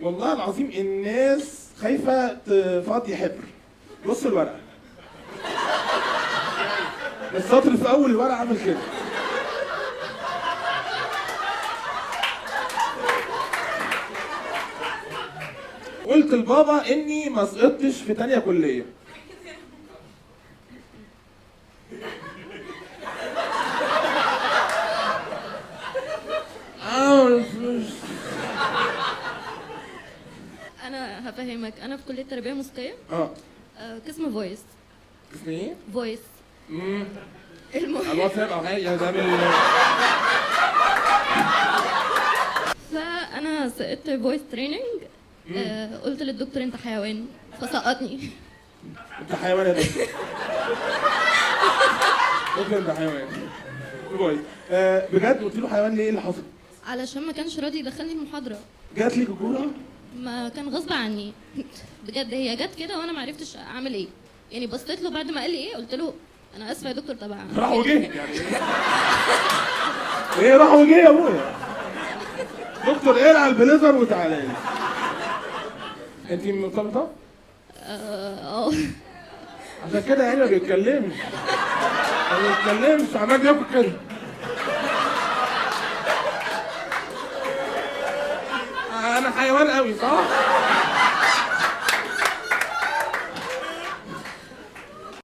والله العظيم الناس خايفه تفضي حبر. بص الورقه، السطر في اول الورقه عامل كده. قلت لبابا اني ما سقطتش في تانية كليه. انا هفهمك، انا في كليه تربيه موسيقيه قسم فويس. اسمه ايه؟ فويس. على المهم الواتساب او حاجه ده فانا سقطت فويس تريننج. قلت للدكتور انت حيوان فسقطني. انت حيوان يا دكتور. دكتور انت حيوان. كويس. بجد قلت له حيوان ليه؟ ايه اللي حصل؟ علشان ما كانش راضي يدخلني المحاضره. جات لك الكوره؟ ما كان غصب عني. بجد هي جت كده وانا ما عرفتش اعمل ايه. يعني بصيت له بعد ما قال لي ايه، قلت له انا اسفه يا دكتور طبعا. راح وجه يعني. ايه راح وجه يا ابويا؟ دكتور اقلع البليزر وتعالى لي. انت مرتبطه؟ عشان كده يعني ما بيتكلمش. ما بيتكلمش، عمال بياكل كده. انا حيوان قوي صح؟